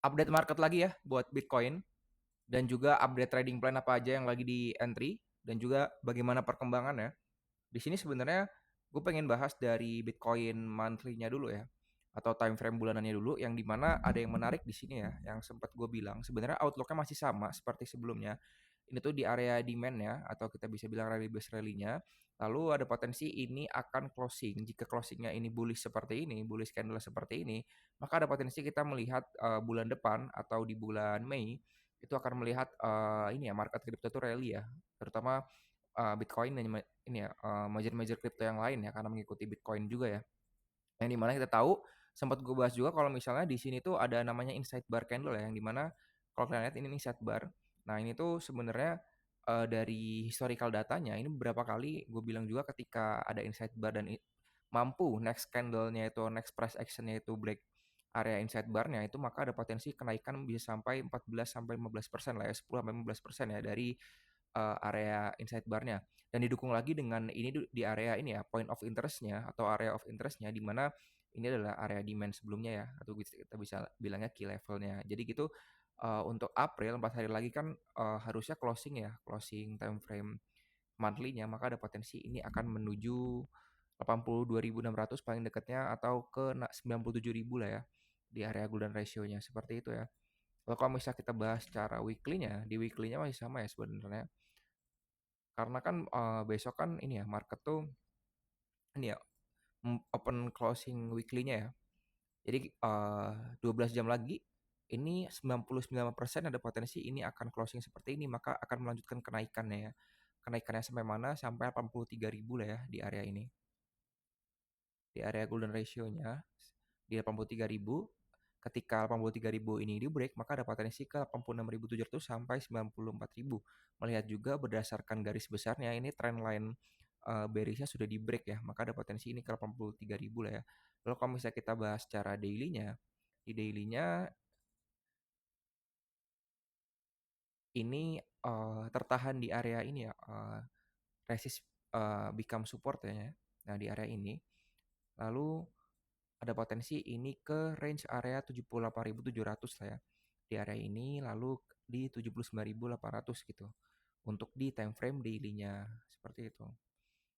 update market lagi ya buat Bitcoin dan juga update trading plan apa aja yang lagi di entry dan juga bagaimana perkembangannya. Di sini sebenarnya gue pengen bahas dari Bitcoin monthly-nya dulu ya, atau time frame bulanannya dulu, yang dimana ada yang menarik di sini ya, yang sempat gue bilang sebenarnya outlook-nya masih sama seperti sebelumnya. Ini tuh di area demand-nya, atau kita bisa bilang rally base rally-nya. Lalu ada potensi ini akan closing. Jika closing-nya ini bullish seperti ini, bullish candle seperti ini, maka ada potensi kita melihat bulan depan atau di bulan Mei itu akan melihat ini ya market crypto itu rally ya, terutama Bitcoin dan ini ya major-major crypto yang lain ya karena mengikuti Bitcoin juga ya. Yang dimana kita tahu sempat gue bahas juga kalau misalnya di sini tuh ada namanya inside bar candle ya, yang dimana kalau kalian lihat ini inside bar. Nah ini tuh sebenarnya dari historical datanya ini beberapa kali gue bilang juga ketika ada inside bar dan mampu next candle-nya itu next price action-nya itu break area inside bar-nya itu, maka ada potensi kenaikan bisa sampai 14 sampai 15% lah ya, 10 sampai 15% ya dari area inside bar-nya, dan didukung lagi dengan ini di area ini ya point of interest-nya atau area of interest-nya, di mana ini adalah area demand sebelumnya ya, atau kita bisa bilangnya key level-nya. Jadi gitu untuk April 4 hari lagi kan harusnya closing ya, closing time frame monthly-nya, maka ada potensi ini akan menuju 82.600 paling dekatnya atau ke 97.000 lah ya di area golden ratio-nya seperti itu ya. Kalau misalnya kita bahas secara weekly-nya, di weekly-nya masih sama ya sebenarnya. Karena kan besok kan ini ya market tuh ini ya open closing weekly-nya ya. Jadi 12 jam lagi ini 99% ada potensi ini akan closing seperti ini, maka akan melanjutkan kenaikannya ya. Kenaikannya sampai mana? Sampai 83.000 lah ya di area ini. Di area golden ratio-nya di 83.000. Ketika 83.000 ini di break, maka ada potensi ke 86.700 sampai 94.000. Melihat juga berdasarkan garis besarnya ini trend line bearish-nya sudah di break ya, maka ada potensi ini ke 83.000 lah ya. Lalu kalau misalnya kita bahas secara daily-nya, di daily-nya ini tertahan di area ini ya, resist become support ya. Nah, di area ini. Lalu ada potensi ini ke range area 78.700 lah ya. Di area ini lalu di 79.800 gitu. Untuk di time frame daily-nya seperti itu.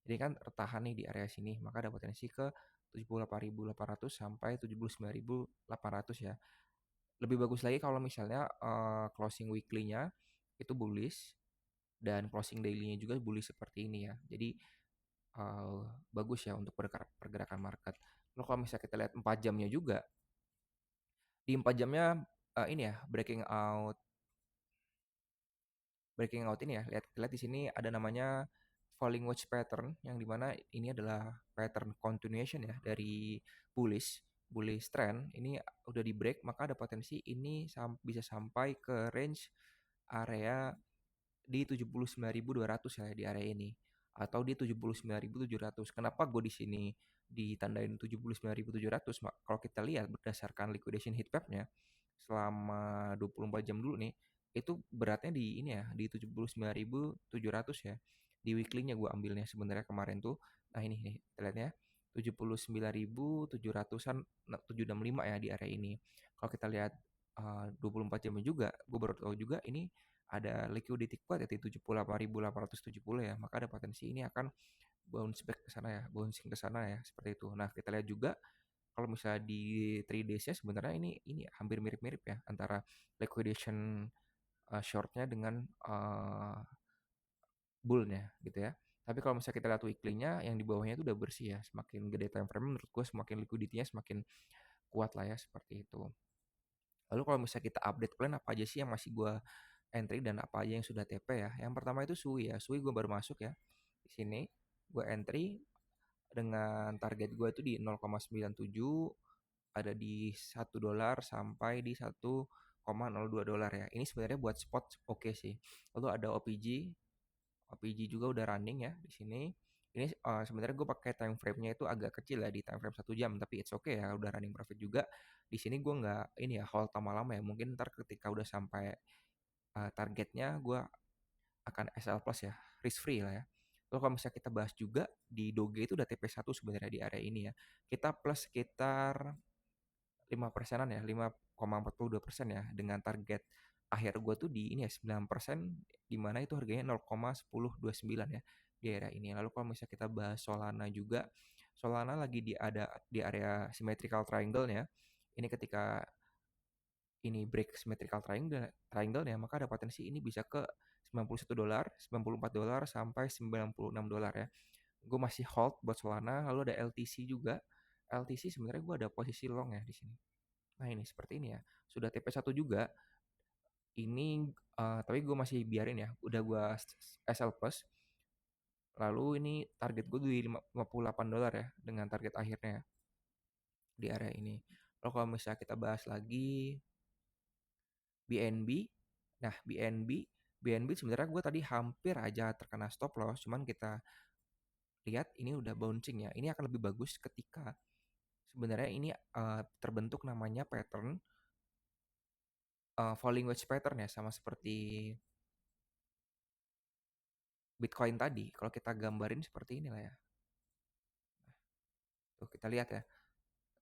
Jadi kan tertahan nih di area sini, maka ada potensi ke 78.800 sampai 79.800 ya. Lebih bagus lagi kalau misalnya closing weekly-nya itu bullish dan closing daily-nya juga bullish seperti ini ya. Jadi bagus ya untuk pergerakan market. Lalu kalau misalnya kita lihat 4 jamnya juga, di 4 jamnya ini ya breaking out ini ya. Lihat di sini ada namanya falling wedge pattern, yang dimana ini adalah pattern continuation ya dari bullish trend. Ini udah di break, maka ada potensi ini bisa sampai ke range area di 79.200 ya di area ini, atau di 79.700. Kenapa gue di sini ditandain 79.700? Kalau kita lihat berdasarkan liquidation heat map-nya selama 24 jam dulu nih, itu beratnya di ini ya, di 79.700 ya. Di weekly-nya gue ambilnya sebenarnya kemarin tuh. Nah, ini nih, kita lihat ya. 79.700-an 765 ya di area ini. Kalau kita lihat 24 jamnya juga, gue baru tahu juga ini ada liquidity kuat ya di 78.870 ya, maka ada potensi ini akan bounce back ke sana ya, bouncing ke sana ya, seperti itu. Nah, kita lihat juga kalau misalnya di 3 days-nya sebenarnya ini hampir mirip-mirip ya antara liquidation short-nya dengan bull-nya gitu ya. Tapi kalau misalnya kita lihat weekly-nya yang di bawahnya itu udah bersih ya, semakin gede time frame menurut gue semakin liquidity-nya semakin kuat lah ya, seperti itu. Lalu kalau misalnya kita update plan apa aja sih yang masih gue entry dan apa aja yang sudah TP ya. Yang pertama itu Sui ya. Sui gue baru masuk ya. Di sini gue entry dengan target gue itu di 0,97, ada di $1 sampai di 1,02 dolar ya. Ini sebenarnya buat spot oke sih. Lalu ada OPG. OPG juga udah running ya di sini. Ini sebenarnya gue pakai time frame-nya itu agak kecil ya di time frame 1 jam, tapi it's okay ya, udah running profit juga. Di sini gue nggak ini ya hold lama-lama ya. Mungkin ntar ketika udah sampai targetnya gue akan SL plus ya, risk free lah ya. Lalu kalau misalnya kita bahas juga di Doge itu udah TP1 sebenarnya di area ini ya. Kita plus sekitar 5%-an ya, 5,42% ya, dengan target akhir gue tuh di ini ya 9%, di mana itu harganya 0,1029 ya di area ini. Lalu kalau misalnya kita bahas Solana juga, Solana lagi ada di area symmetrical triangle ya. Ini ketika ini break symmetrical triangle ya, maka ada potensi ini bisa ke $91, $94 sampai $96 ya. Gue masih hold buat Solana. Lalu ada LTC juga. LTC sebenarnya gue ada posisi long ya di sini. Nah ini seperti ini ya. Sudah TP1 juga. Ini tapi gue masih biarin ya. Udah gue SL plus. Lalu ini target gue di $58 ya dengan target akhirnya di area ini. Lalu kalau misalnya kita bahas lagi BNB. Nah, BNB sebenarnya gue tadi hampir aja terkena stop loss, cuman kita lihat ini udah bouncing ya. Ini akan lebih bagus ketika sebenarnya ini terbentuk namanya pattern falling wedge pattern ya, sama seperti Bitcoin tadi. Kalau kita gambarin seperti inilah ya. Tuh kita lihat ya.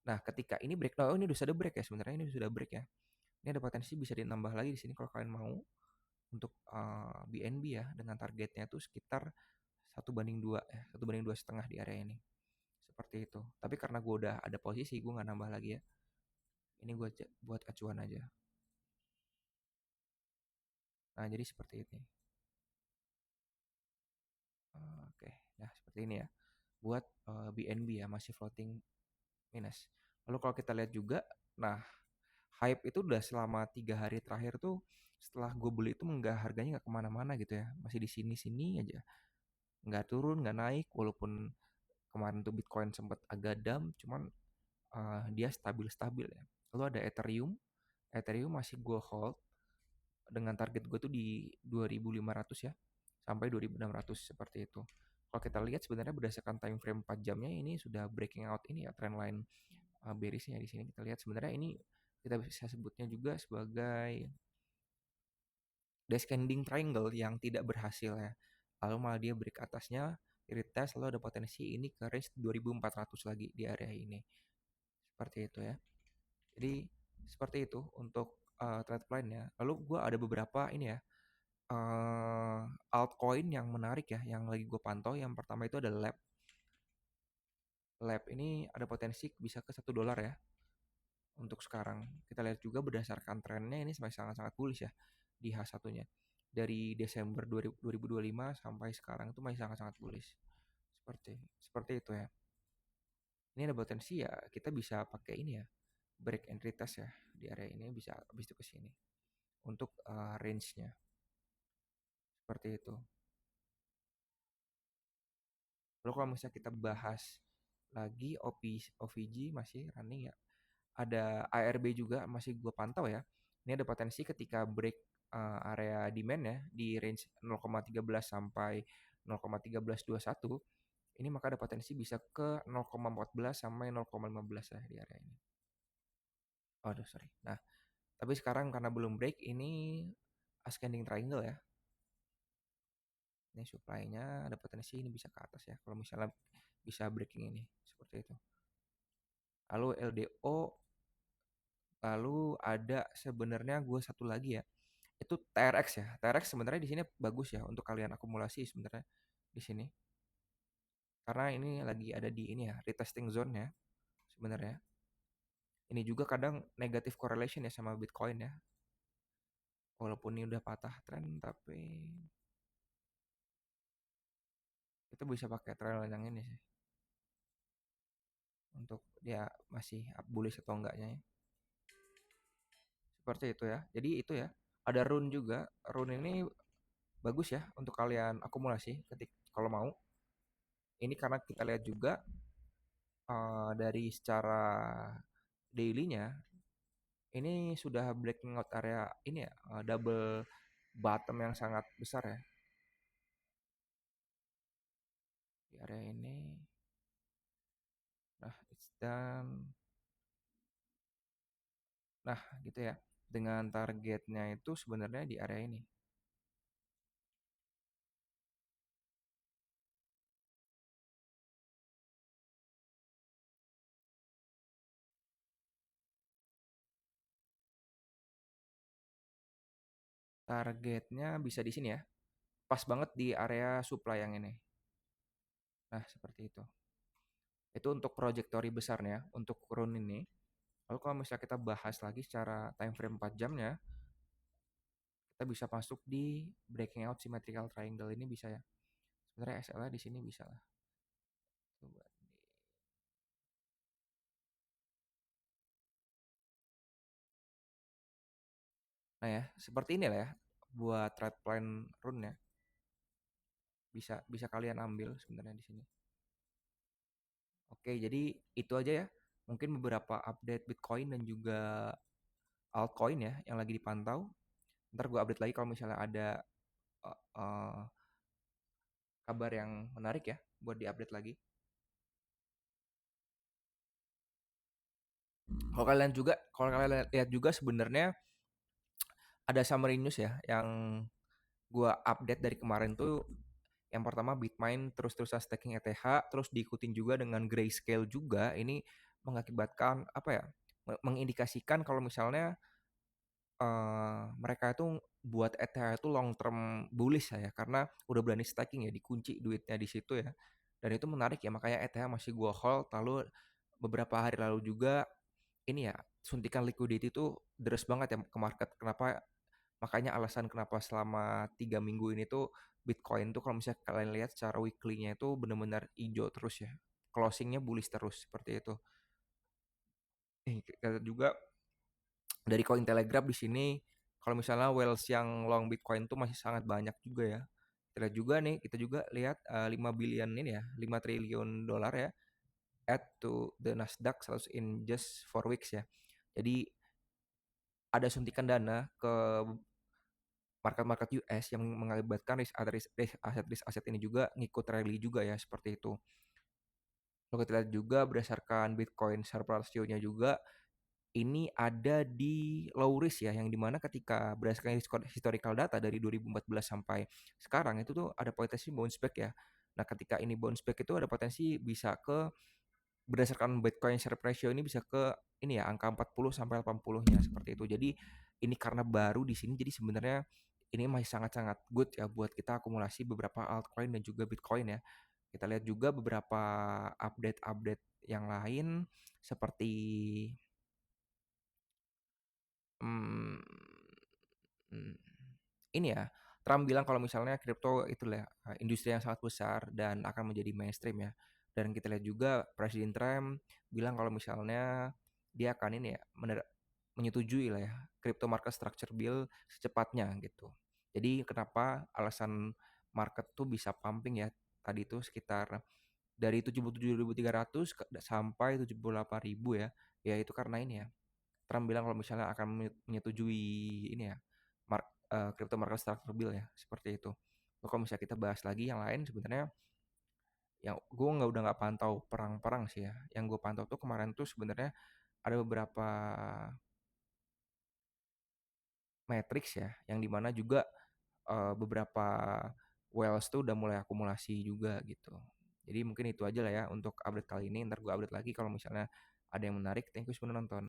Nah, ketika ini break, oh ini sudah break ya sebenarnya, ini sudah break ya. Ini ada potensi bisa ditambah lagi di sini kalau kalian mau untuk BNB ya, dengan targetnya itu sekitar 1/2 ya, 1/2,5 di area ini. Seperti itu. Tapi karena gue udah ada posisi, gue nggak nambah lagi ya. Ini gue buat acuan aja. Nah, jadi seperti ini. Oke, nah seperti ini ya. Buat BNB ya, masih floating minus. Lalu kalau kita lihat juga, nah hype itu udah selama 3 hari terakhir tuh, setelah gue beli itu harganya nggak kemana-mana gitu ya, masih di sini-sini aja, nggak turun nggak naik, walaupun kemarin tuh Bitcoin sempat agak down, cuman dia stabil-stabil ya. Lalu ada Ethereum. Ethereum masih gue hold dengan target gue tuh di 2.500 ya, sampai 2.600 seperti itu. Kalau kita lihat sebenarnya berdasarkan time frame 4 jamnya ini sudah breaking out ini ya, trendline bearishnya di sini kita lihat sebenarnya ini kita bisa sebutnya juga sebagai descending triangle yang tidak berhasil ya. Lalu malah dia break atasnya, retest, lalu ada potensi ini ke range 2.400 lagi di area ini. Seperti itu ya. Jadi seperti itu untuk trade plan-nya. Lalu gue ada beberapa ini ya, altcoin yang menarik ya, yang lagi gue pantau. Yang pertama itu ada Lab. Lab ini ada potensi bisa ke $1 ya untuk sekarang. Kita lihat juga berdasarkan trennya ini masih sangat-sangat bullish ya di H1-nya. Dari Desember 2025 sampai sekarang itu masih sangat-sangat bullish. Seperti itu ya. Ini ada potensi ya, kita bisa pakai ini ya, break and retest ya di area ini, bisa habis itu ke sini untuk range-nya. Seperti itu. Lalu kalau misalnya kita bahas lagi OVG masih running ya. Ada ARB juga masih gue pantau ya. Ini ada potensi ketika break area demand ya di range 0,13 sampai 0,1321. Ini maka ada potensi bisa ke 0,14 sampai 0,15 ya di area ini. Aduh, sorry. Nah, tapi sekarang karena belum break, ini ascending triangle ya. Ini supply-nya ada potensi ini bisa ke atas ya. Kalau misalnya bisa breaking ini. Seperti itu. Lalu LDO, lalu ada sebenarnya gue satu lagi ya. Itu TRX ya. TRX sebenarnya di sini bagus ya untuk kalian akumulasi sebenarnya di sini. Karena ini lagi ada di ini ya, retesting zone ya sebenarnya. Ini juga kadang negative correlation ya sama Bitcoin ya. Walaupun ini udah patah tren, tapi kita bisa pakai trail yang ini sih. Untuk dia masih bullish atau enggaknya ya. Seperti itu ya. Jadi itu ya. Ada rune juga. Rune ini bagus ya untuk kalian akumulasi kalau mau. Ini karena kita lihat juga dari secara daily-nya ini sudah breaking out area ini ya, double bottom yang sangat besar ya di area ini. Nah, it's done. Nah, gitu ya. Dengan targetnya itu sebenarnya di area ini. Targetnya bisa di sini ya. Pas banget di area supply yang ini. Nah, seperti itu. Itu untuk trajektori besarnya, untuk run ini. Lalu kalau misalnya kita bahas lagi secara time frame 4 jamnya, kita bisa masuk di breaking out symmetrical triangle ini bisa ya. Sebenarnya SLA di sini bisa lah. Coba. Nah ya, seperti ini lah ya buat trade plan run ya. Bisa bisa kalian ambil sebenarnya di sini. Oke, jadi itu aja ya. Mungkin beberapa update Bitcoin dan juga altcoin ya yang lagi dipantau. Ntar gue update lagi kalau misalnya ada uh, uh, kabar yang menarik ya buat diupdate lagi. Kalau kalian lihat juga sebenarnya ada summary news ya yang gue update dari kemarin tuh. Yang pertama Bitmain terus-terusan staking ETH, terus diikutin juga dengan Grayscale juga. Ini mengakibatkan apa ya? Mengindikasikan kalau misalnya mereka itu buat ETH itu long term bullish ya karena udah berani staking ya, dikunci duitnya di situ ya. Dan itu menarik ya, makanya ETH masih gua hold. Lalu beberapa hari lalu juga ini ya, suntikan liquidity itu deres banget ya ke market. Makanya alasan kenapa selama 3 minggu ini tuh Bitcoin tuh kalau misalnya kalian lihat secara weekly-nya itu benar-benar hijau terus ya. Closingnya bullish terus seperti itu. Kita juga dari Cointelegraph di sini kalau misalnya whales yang long Bitcoin tuh masih sangat banyak juga ya. Kita juga lihat 5 billion ini ya, 5 triliun dolar ya add to the Nasdaq 100 in just 4 weeks ya. Jadi ada suntikan dana ke market-market US yang mengakibatkan aset-aset ini juga ngikut rally juga ya seperti itu. Kalau kita lihat juga berdasarkan Bitcoin surplus ratio-nya juga ini ada di low risk ya, yang dimana ketika berdasarkan historical data dari 2014 sampai sekarang itu tuh ada potensi bounce back ya. Nah, ketika ini bounce back itu ada potensi bisa ke berdasarkan Bitcoin share ratio ini bisa ke ini ya angka 40 sampai 80-nya seperti itu. Jadi ini karena baru di sini jadi sebenarnya ini masih sangat-sangat good ya buat kita akumulasi beberapa altcoin dan juga Bitcoin ya. Kita lihat juga beberapa update-update yang lain seperti hmm, hmm, ini ya, Trump bilang kalau misalnya kripto itulah industri yang sangat besar dan akan menjadi mainstream ya. Dan kita lihat juga Presiden Trump bilang kalau misalnya dia akan ini ya menyetujui lah ya crypto market structure bill secepatnya gitu. Jadi kenapa alasan market tuh bisa pumping ya tadi itu sekitar dari 77.300 sampai 78.000 ya. Ya itu karena ini ya Trump bilang kalau misalnya akan menyetujui ini ya crypto market structure bill ya seperti itu. Lalu kalau misalnya kita bahas lagi yang lain sebenarnya yang gue nggak pantau perang-perang sih ya. Yang gue pantau tuh kemarin tuh sebenarnya ada beberapa matrix ya yang dimana juga beberapa whales tuh udah mulai akumulasi juga gitu. Jadi mungkin itu aja lah ya untuk update kali ini. Ntar gue update lagi kalau misalnya ada yang menarik. Thank you sudah nonton.